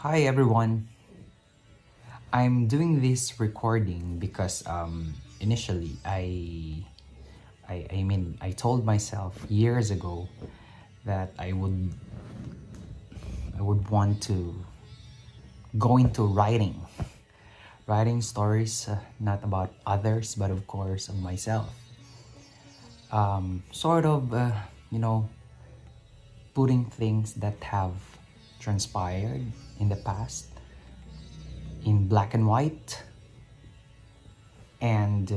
Hi everyone. I'm doing this recording because initially I told myself years ago that I would want to go into writing stories, not about others but of course of myself. Sort of you know putting things that have transpired in the past in black and white, and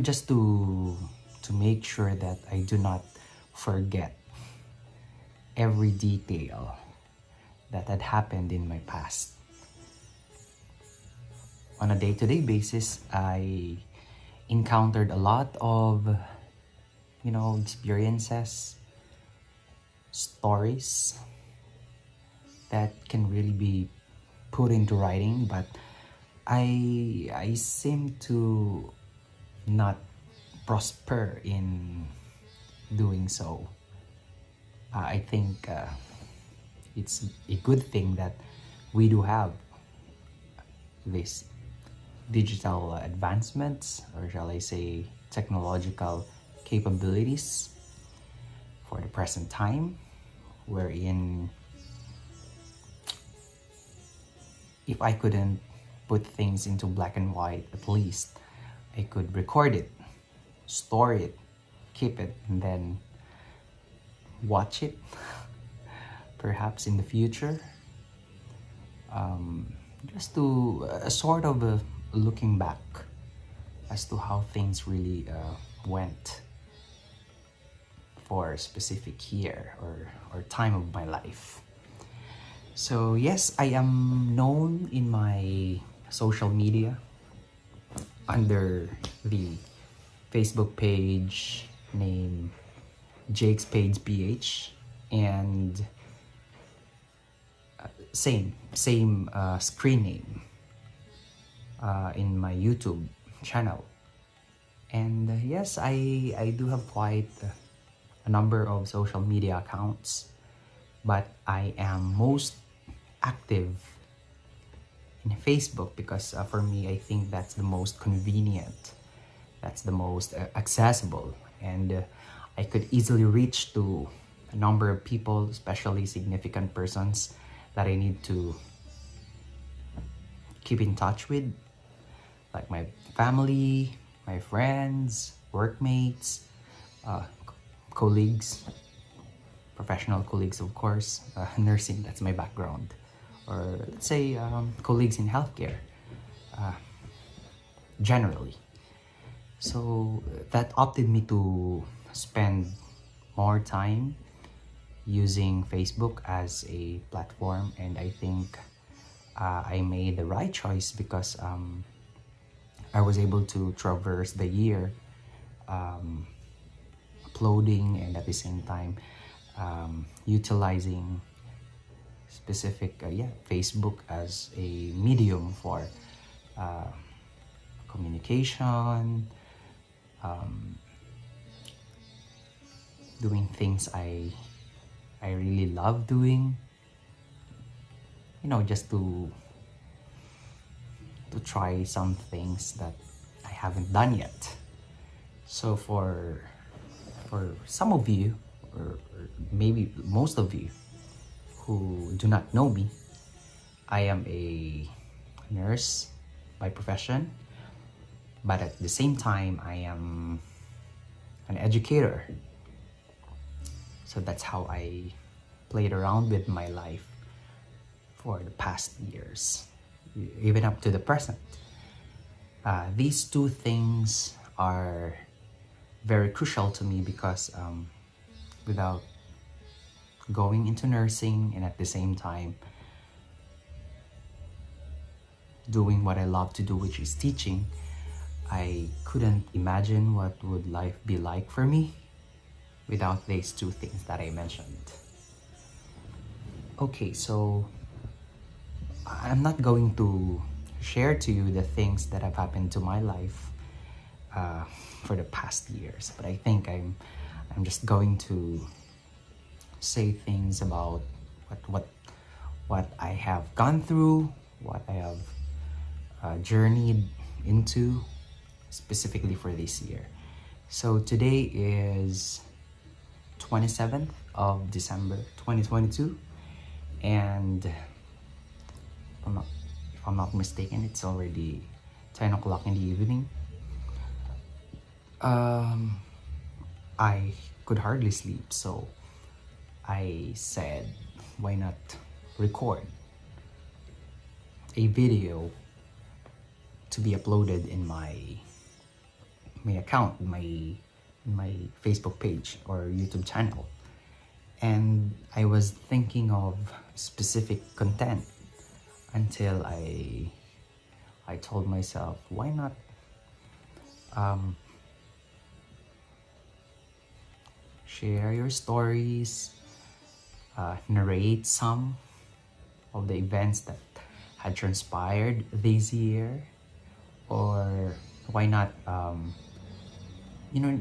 just to make sure that I do not forget every detail that had happened in my past. On a day-to-day basis, I encountered a lot of experiences, stories that can really be put into writing, but I seem to not prosper in doing so. I think it's a good thing that we do have these digital advancements, or shall I say technological capabilities for the present time, wherein if I couldn't put things into black and white, at least I could record it, store it, keep it, and then watch it perhaps in the future. Just to sort of looking back as to how things really went for a specific year or time of my life. So yes, I am known in my social media under the Facebook page name Jake's Page PH, and same screen name in my YouTube channel. And yes, I do have quite a number of social media accounts, but I am most active in Facebook because for me, I think that's the most convenient, that's the most accessible, and I could easily reach to a number of people, especially significant persons that I need to keep in touch with, like my family, my friends, workmates, colleagues, professional colleagues, of course, nursing, that's my background, or let's say colleagues in healthcare generally. So that opted me to spend more time using Facebook as a platform, and I think I made the right choice because I was able to traverse the year uploading and at the same time utilizing specific Facebook as a medium for communication, doing things I really love doing, just to try some things that I haven't done yet. So for some of you, or maybe most of you who do not know me, I am a nurse by profession, but at the same time I am an educator. So that's how I played around with my life for the past years, even up to the present. These two things are very crucial to me because without going into nursing and at the same time doing what I love to do, which is teaching, I couldn't imagine what would life be like for me without these two things that I mentioned. Okay, so I'm not going to share to you the things that have happened to my life for the past years, but I think I'm just going to say things about what I have gone through, what I have journeyed into specifically for this year. So today is 27th of December 2022, and if I'm not mistaken, it's already 10 o'clock in the evening. I could hardly sleep, so I said, why not record a video to be uploaded in my account, my Facebook page or YouTube channel. And I was thinking of specific content until I told myself, why not share your stories, narrate some of the events that had transpired this year, or why not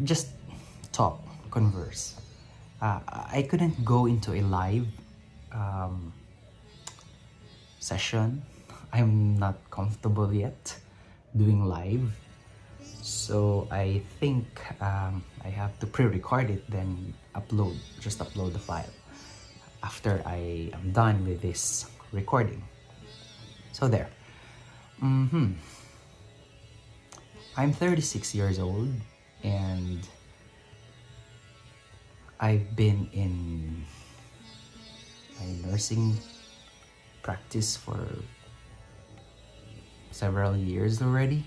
just talk, converse. I couldn't go into a live session. I'm not comfortable yet doing live, so I think I have to pre-record it, then just upload the file after I am done with this recording. So there. I'm 36 years old, and I've been in my nursing practice for several years already.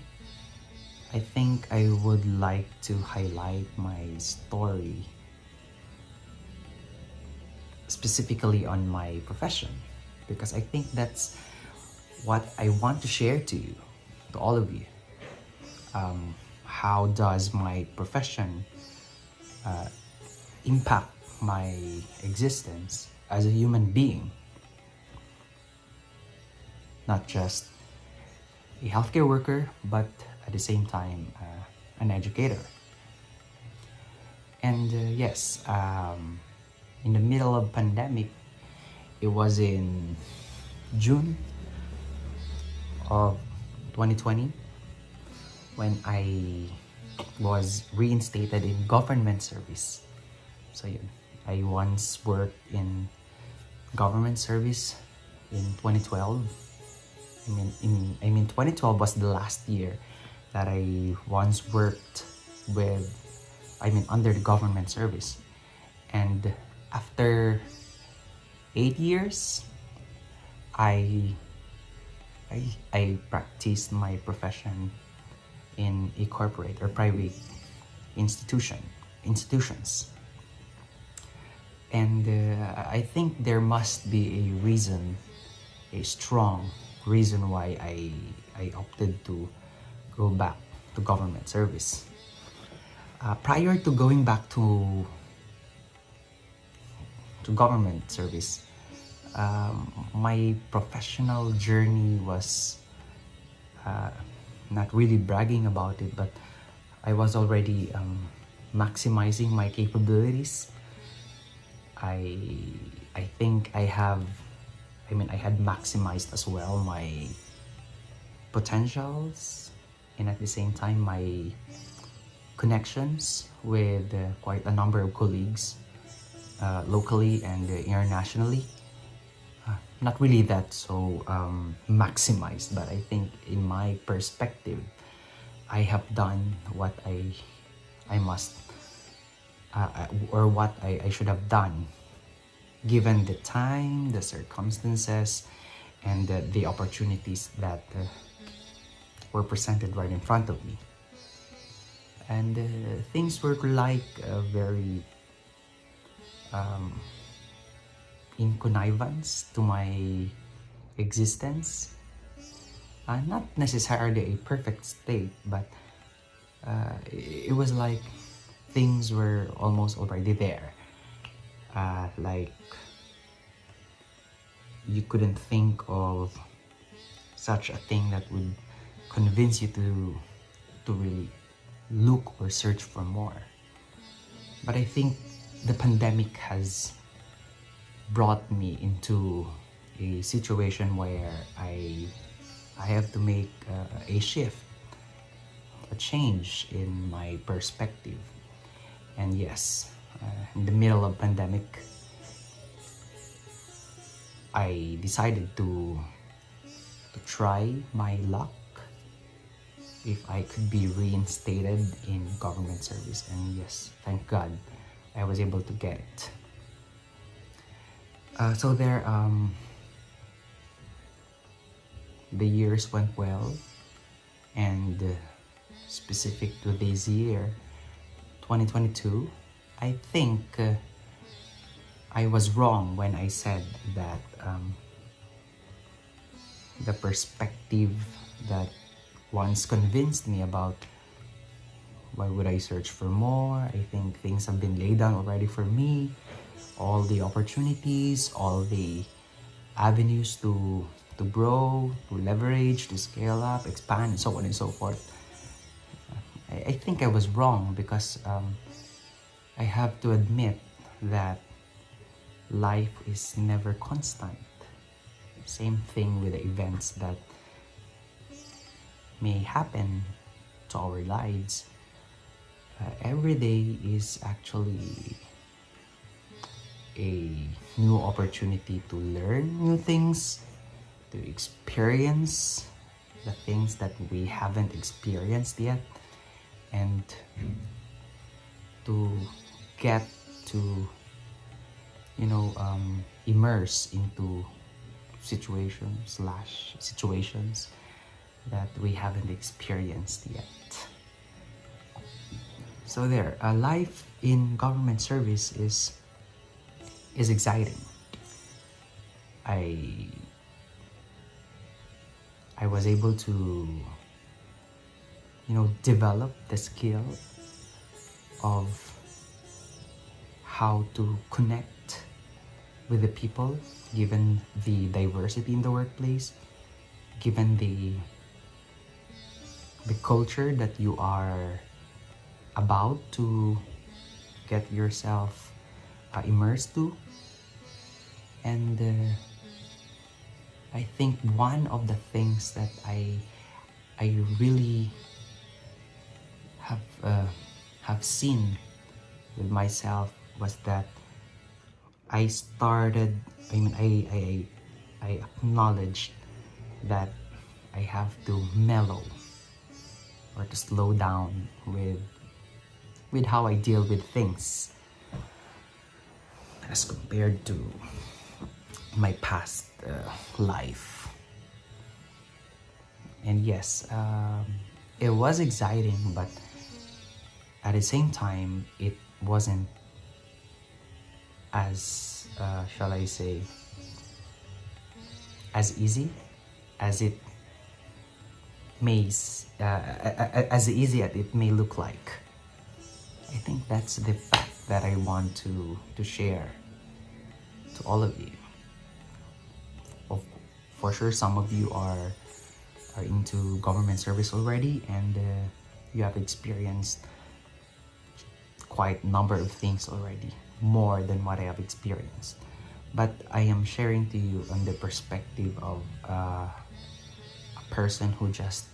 I think I would like to highlight my story specifically on my profession, because I think that's what I want to share to you, to all of you. How does my profession impact my existence as a human being? Not just a healthcare worker, but at the same time an educator. And yes, in the middle of pandemic, it was in June of 2020 when I was reinstated in government service. So yeah, I once worked in government service in 2012. I mean 2012 was the last year that I once worked under the government service. And after 8 years, I practiced my profession in a corporate or private institutions. And I think there must be a strong reason why I opted to go back to government service. Prior to going back to government service, my professional journey was not really bragging about it, but I was already maximizing my capabilities. I think I had maximized as well my potentials, and at the same time my connections with quite a number of colleagues locally and internationally. Not really that so maximized, but I think in my perspective, I have done what I must or what I should have done given the time, the circumstances, and the opportunities that were presented right in front of me. And things were like very in connivance to my existence. Not necessarily a perfect state, but it was like things were almost already there. Like you couldn't think of such a thing that would convince you to really look or search for more. But I think the pandemic has brought me into a situation where I have to make a shift, a change in my perspective. And yes, in the middle of pandemic, I decided to try my luck if I could be reinstated in government service. And yes, thank God I was able to get it. So there, the years went well, and specific to this year, 2022, I think I was wrong when I said that the perspective that once convinced me about why would I search for more. I think things have been laid down already for me. All the opportunities, all the avenues to grow, to leverage, to scale up, expand, and so on and so forth. I think I was wrong because I have to admit that life is never constant. Same thing with the events that may happen to our lives. Every day is actually a new opportunity to learn new things, to experience the things that we haven't experienced yet, and to get to immerse into situations that we haven't experienced yet. So there, life in government service is exciting. I was able to develop the skill of how to connect with the people, given the diversity in the workplace, given the culture that you are about to get yourself immersed to. And I think one of the things that I really have seen with myself was that I acknowledged that I have to mellow or to slow down with how I deal with things as compared to my past life. And yes, it was exciting, but at the same time, it wasn't as shall I say, as easy as it may as easy as it may look like. I think that's the fact that I want to share to all of you. For sure, some of you are into government service already, and you have experienced quite a number of things already, more than what I have experienced. But I am sharing to you on the perspective of a person who just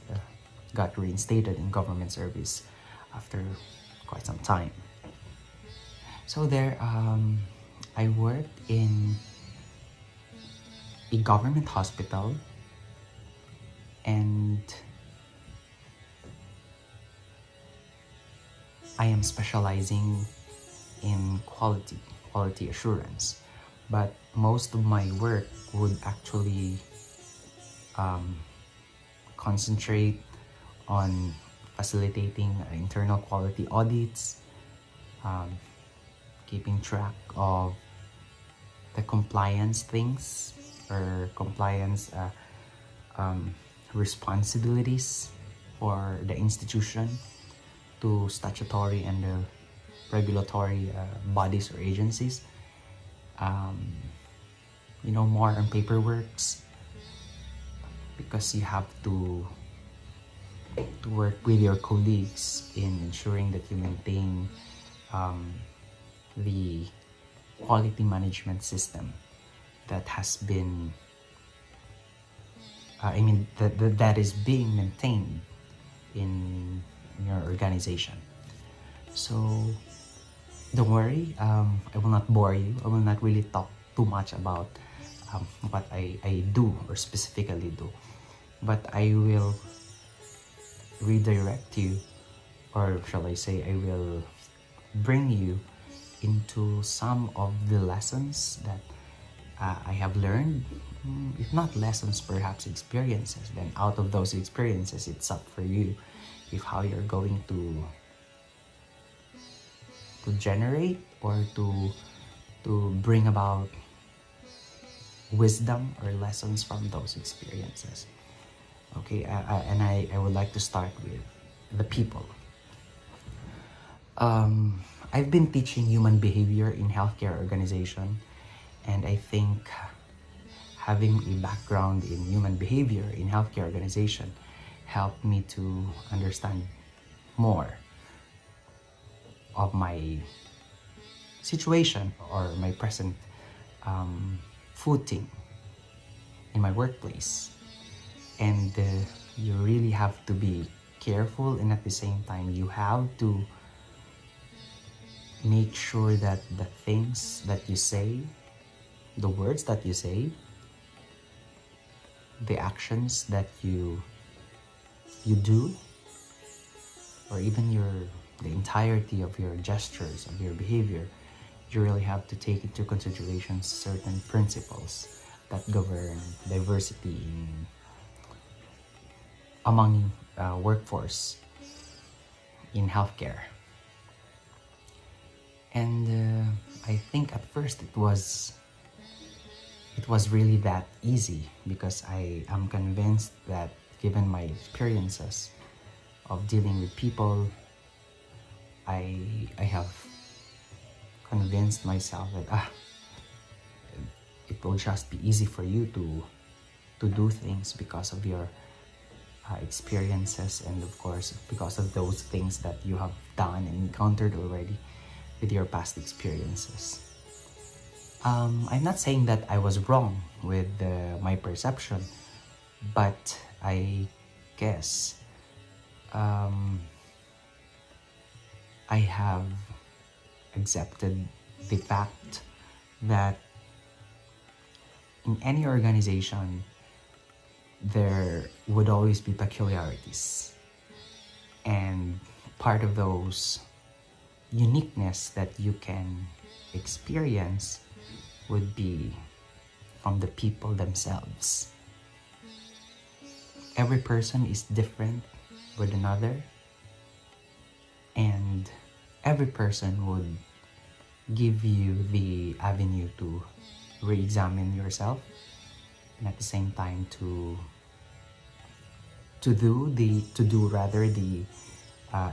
got reinstated in government service after quite some time. So there, I worked in a government hospital, and I am specializing in quality assurance, but most of my work would actually concentrate on facilitating internal quality audits, keeping track of the compliance things or compliance responsibilities for the institution to statutory and regulatory bodies or agencies. More on paperworks, because you have to work with your colleagues in ensuring that you maintain the quality management system that has been, that is being maintained in your organization. So don't worry, I will not bore you. I will not really talk too much about what I do or specifically do, but I will redirect you, or shall I say, I will bring you into some of the lessons that I have learned. If not lessons, perhaps experiences. Then out of those experiences, it's up for you if how you're going to generate or to bring about wisdom or lessons from those experiences. Okay, and I would like to start with the people. I've been teaching human behavior in healthcare organization, and I think having a background in human behavior in healthcare organization helped me to understand more of my situation or my present footing in my workplace. And you really have to be careful, and at the same time you have to make sure that the things that you say, the words that you say, the actions that you do, or even the entirety of your gestures, of your behavior, you really have to take into consideration certain principles that govern diversity among workforce in healthcare. And I think at first it was really that easy, because I am convinced that given my experiences of dealing with people, I have convinced myself that it will just be easy for you to do things because of your experiences, and of course because of those things that you have done and encountered already with your past experiences. I'm not saying that I was wrong with my perception, but I guess I have accepted the fact that in any organization there would always be peculiarities, and part of those uniqueness that you can experience would be from the people themselves. Every person is different with another, and every person would give you the avenue to re-examine yourself, and at the same time to do the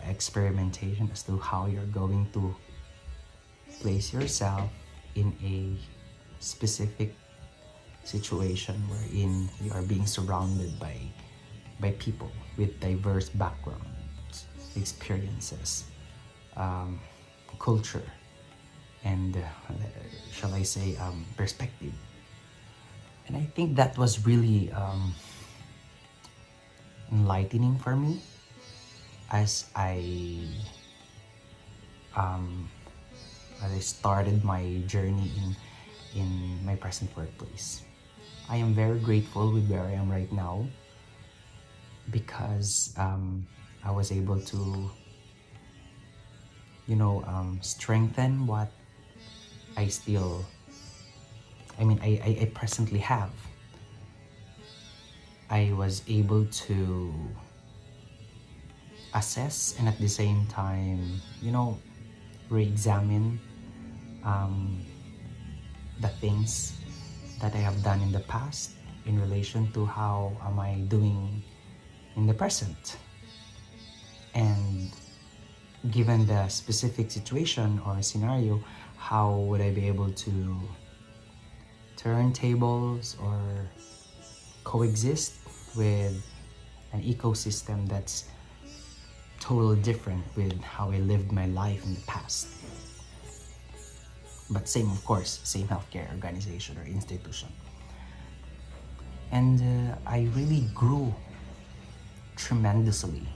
experimentation as to how you're going to place yourself in a specific situation wherein you are being surrounded by people with diverse backgrounds, experiences, culture, and shall I say perspective. And I think that was really enlightening for me as I started my journey in my present workplace. I am very grateful with where I am right now, because I was able to strengthen what I presently have. I was able to assess and at the same time, re-examine the things that I have done in the past in relation to how am I doing in the present. And given the specific situation or scenario, how would I be able to turn tables or coexist with an ecosystem that's totally different with how I lived my life in the past. but same, of course, same healthcare organization or institution. And I really grew tremendously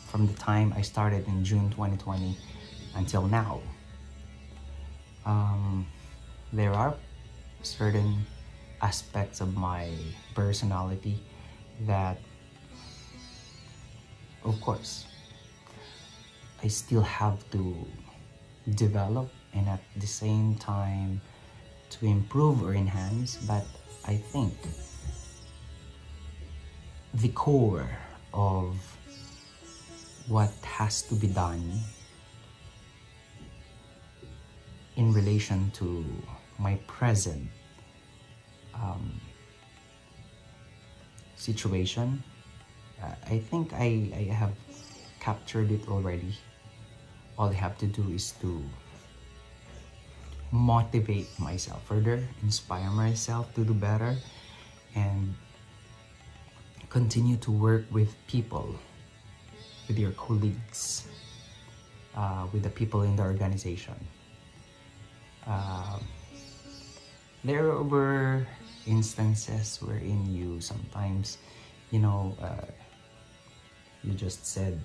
from the time I started in June 2020 until now. There are certain aspects of my personality that, of course, I still have to develop and at the same time to improve or enhance, but I think the core of what has to be done in relation to my present situation, I think I have captured it already. All I have to do is to motivate myself further, inspire myself to do better, and continue to work with people, with your colleagues, with the people in the organization. There were instances wherein you sometimes, you just said,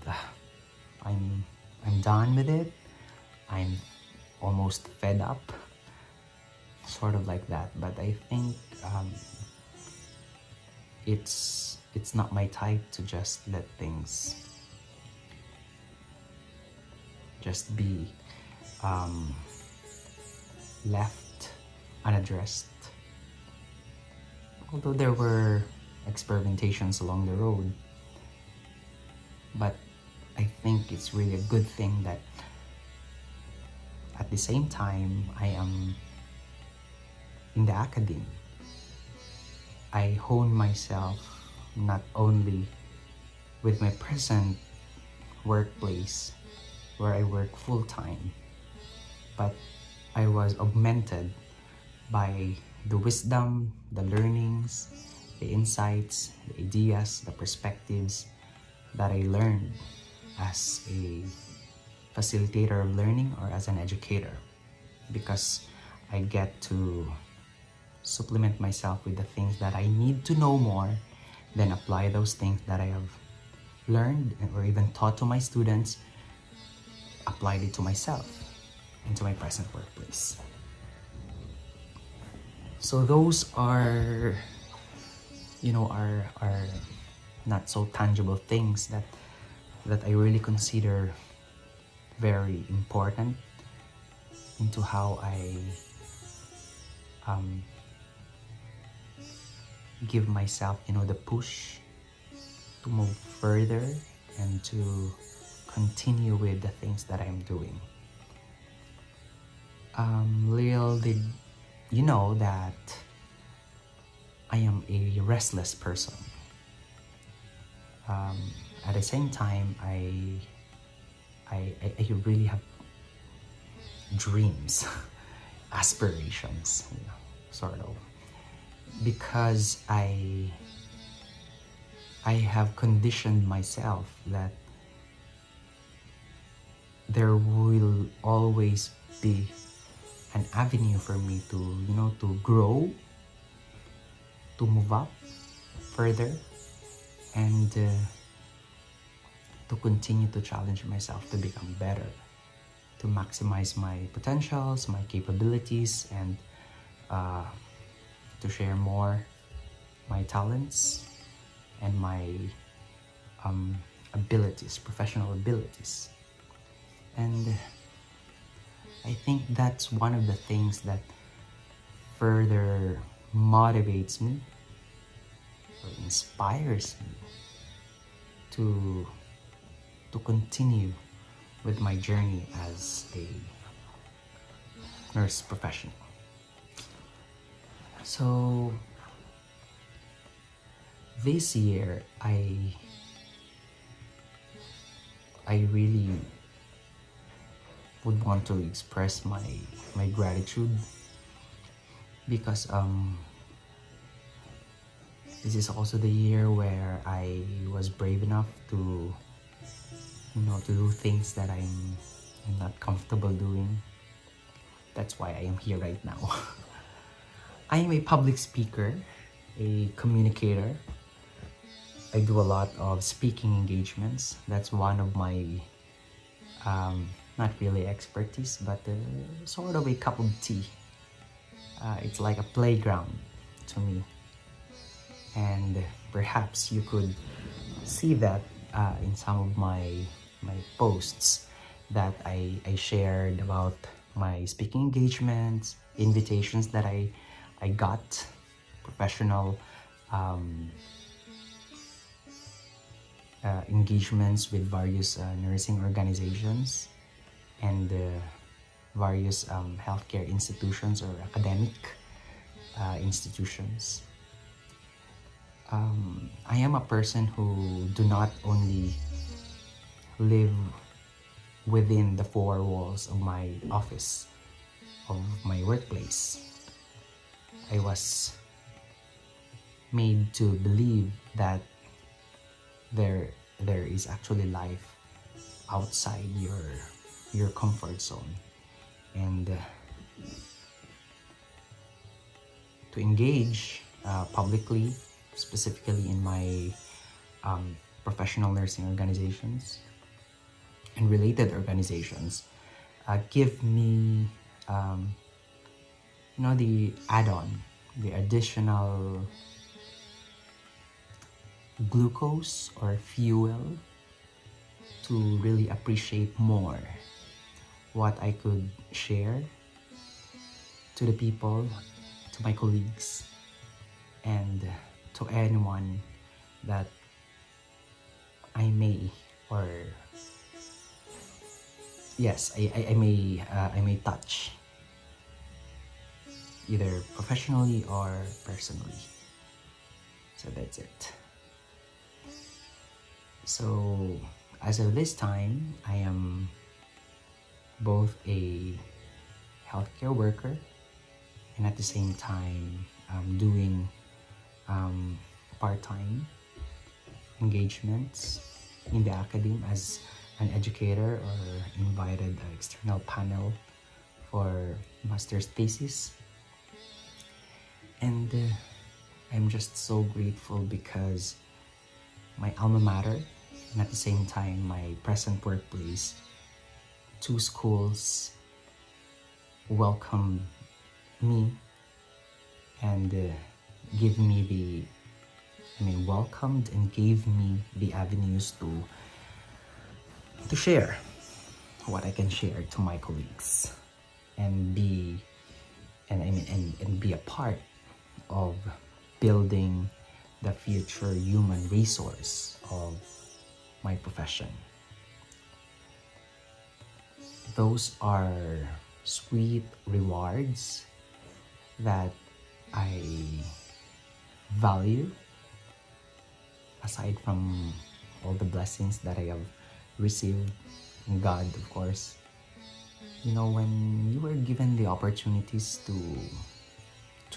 I'm done with it. I'm almost fed up, sort of like that. But I think it's not my type to just let things just be left unaddressed. Although there were experimentations along the road, but I think it's really a good thing that at the same time I am in the academe. I hone myself not only with my present workplace where I work full-time, but I was augmented by the wisdom, the learnings, the insights, the ideas, the perspectives that I learned as a facilitator of learning or as an educator, because I get to supplement myself with the things that I need to know more, then apply those things that I have learned or even taught to my students, applied it to myself into my present workplace. So those are, are not so tangible things that I really consider very important into how I give myself, the push to move further and to continue with the things that I'm doing. Lil, did you know that I am a restless person? At the same time, I really have dreams, aspirations, sort of, because I have conditioned myself that there will always be an avenue for me to, to grow, to move up further, and to continue to challenge myself to become better, to maximize my potentials, my capabilities, and to share more my talents and my abilities, professional abilities. And I think that's one of the things that further motivates me or inspires me to continue with my journey as a nurse professional. So this year I really would want to express my gratitude, because this is also the year where I was brave enough to to do things that I'm not comfortable doing, That's why I am here right now. I am a public speaker, a communicator. I do a lot of speaking engagements. That's one of my, not really expertise, but sort of a cup of tea. It's like a playground to me. And perhaps you could see that in some of my posts that I shared about my speaking engagements, invitations that I got, professional engagements with various nursing organizations and various healthcare institutions or academic institutions. I am a person who do not only live within the four walls of my office, of my workplace. I was made to believe that there is actually life outside your comfort zone, and to engage publicly, specifically in my professional nursing organizations and related organizations, give me the add-on, the additional glucose or fuel to really appreciate more what I could share to the people, to my colleagues, and to anyone that I may, or yes, I may touch, either professionally or personally. So that's it. So as of this time, I am both a healthcare worker and at the same time doing part-time engagements in the academy as an educator or invited external panel for master's thesis. And I'm just so grateful because my alma mater and at the same time my present workplace, two schools welcomed me and welcomed and gave me the avenues to share what I can share to my colleagues and be a part of building the future human resource of my profession. Those are sweet rewards that I value, aside from all the blessings that I have received from God, of course. You know, when you are given the opportunities to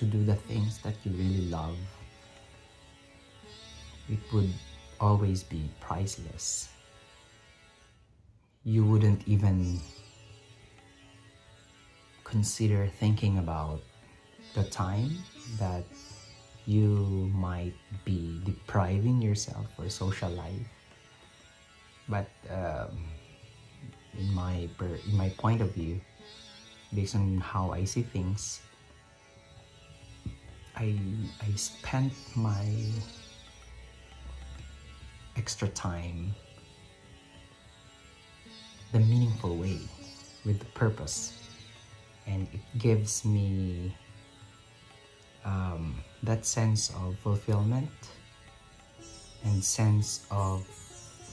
do the things that you really love, it would always be priceless. You wouldn't even consider thinking about the time that you might be depriving yourself for social life. But in my point of view, based on how I see things, I spent my extra time the meaningful way, with the purpose, and it gives me that sense of fulfillment and sense of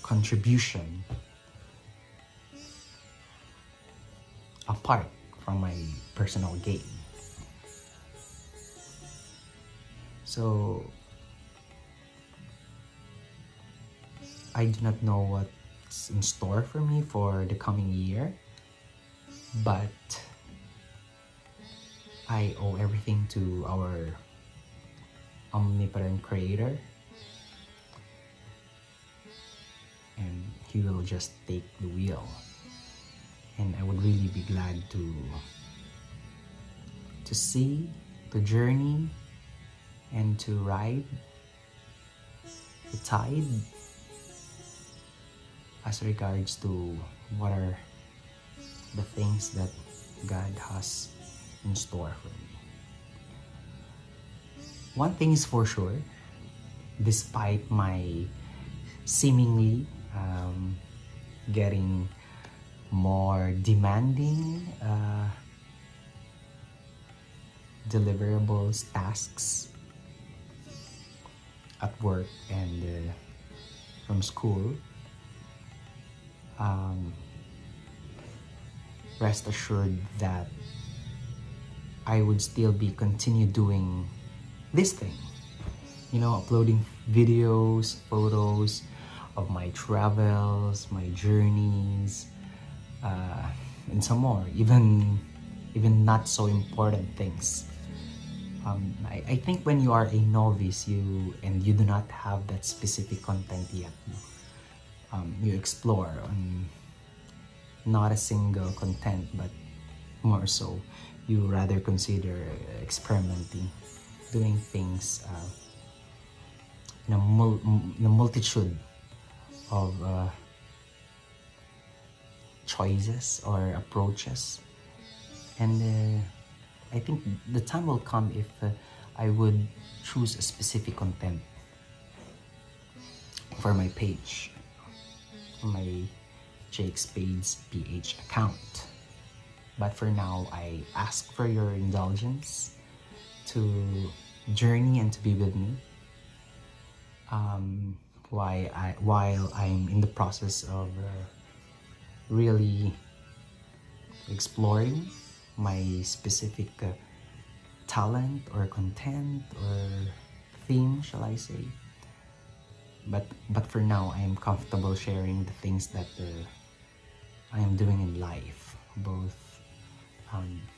contribution apart from my personal gain. So I do not know what's in store for me for the coming year, but I owe everything to our omnipotent creator, and he will just take the wheel. And I would really be glad to to see, to journey, and to ride the tide as regards to what are the things that God has in store for me. One thing is for sure, despite my seemingly getting more demanding deliverables, tasks at work and from school, rest assured that I would still be continue doing this thing, you know, uploading videos, photos of my travels, my journeys, and some more, even not so important things. I think when you are a novice, you do not have that specific content yet, you explore on not a single content, but more so you rather consider experimenting, doing things in a multitude of choices or approaches. And I think the time will come if I would choose a specific content for my page, my Jake Spades PH account. But for now, I ask for your indulgence to journey and to be with me while I'm in the process of really exploring my specific talent or content or theme, shall I say. But for now, I am comfortable sharing the things that I am doing in life, both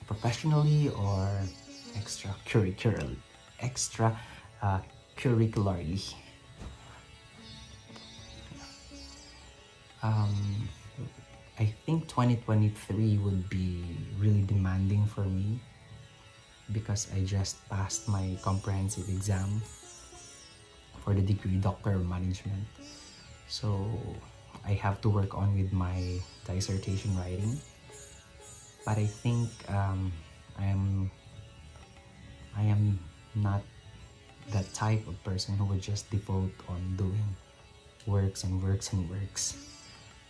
professionally or extracurricularly. I think 2023 would be really demanding for me because I just passed my comprehensive exam for the degree Doctor of Management. So I have to work on with my dissertation writing. But I think I am not that type of person who would just devote on doing works and works and works.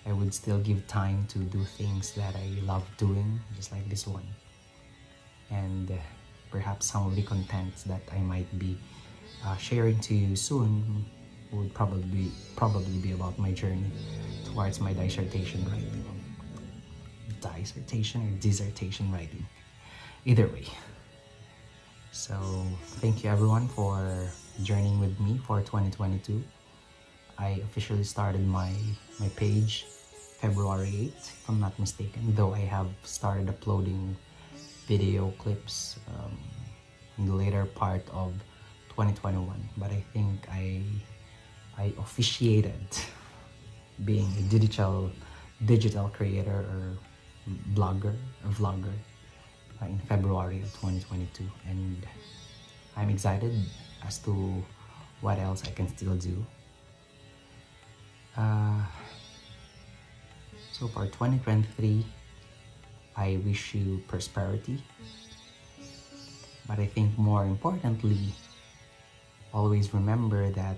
I would still give time to do things that I love doing, just like this one. And perhaps some of the contents that I might be sharing to you soon would probably be about my journey towards my dissertation writing. Dissertation or dissertation writing. Either way. So thank you everyone for journeying with me for 2022. I officially started my page February 8th, if I'm not mistaken, though I have started uploading video clips in the later part of 2021. But I think I officiated being a digital creator or vlogger in February of 2022, and I'm excited as to what else I can still do. So for 2023, I wish you prosperity, but I think more importantly, always remember that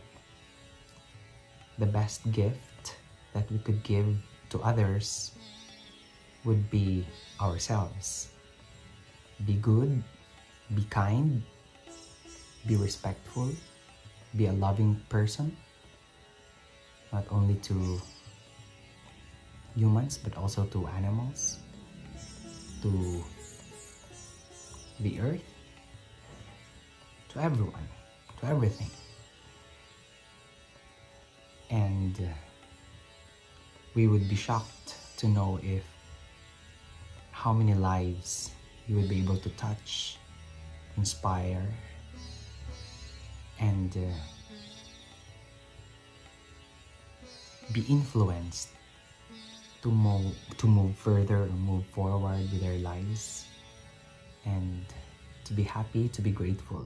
the best gift that we could give to others would be ourselves. Be good, be kind, be respectful, be a loving person, not only to humans but also to animals, to the earth, to everyone, to everything. And we would be shocked to know if how many lives you would be able to touch, inspire, and be influenced to move further or move forward with their lives and to be happy, to be grateful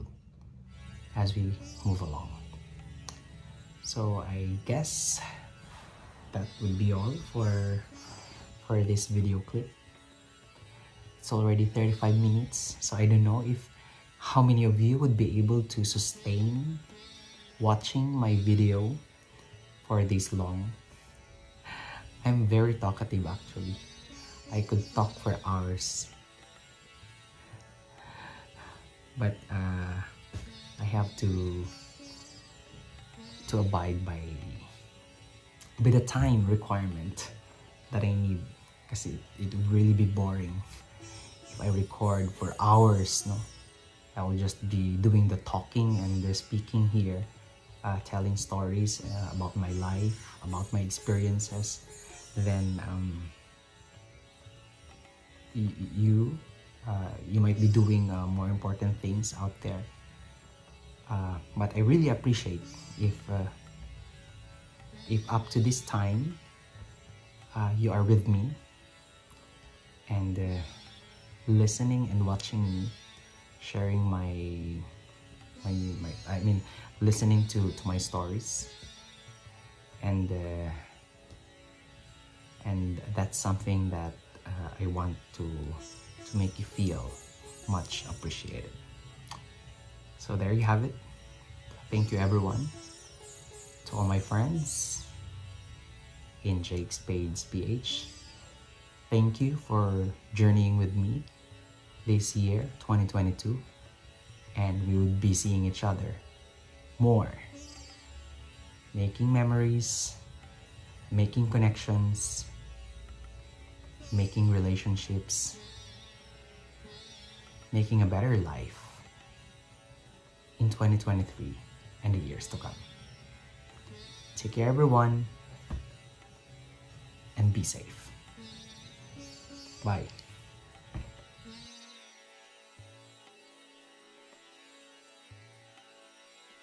as we move along. So I guess that would be all for this video clip. It's already 35 minutes, so I don't know if how many of you would be able to sustain watching my video for this long. I'm very talkative actually. I could talk for hours. But I have to abide by the time requirement that I need, because it would really be boring if I record for hours, no? I will just be doing the talking and the speaking here, telling stories about my life, about my experiences. Then you might be doing more important things out there. But I really appreciate if up to this time you are with me and listening and watching me, sharing listening to my stories, and that's something that I want to make you feel much appreciated. So there you have it. Thank you everyone. To all my friends in Jake Spades PH, thank you for journeying with me this year, 2022, and we will be seeing each other more, making memories, making connections, making relationships, making a better life in 2023 and the years to come. Take care everyone, and be safe. Bye.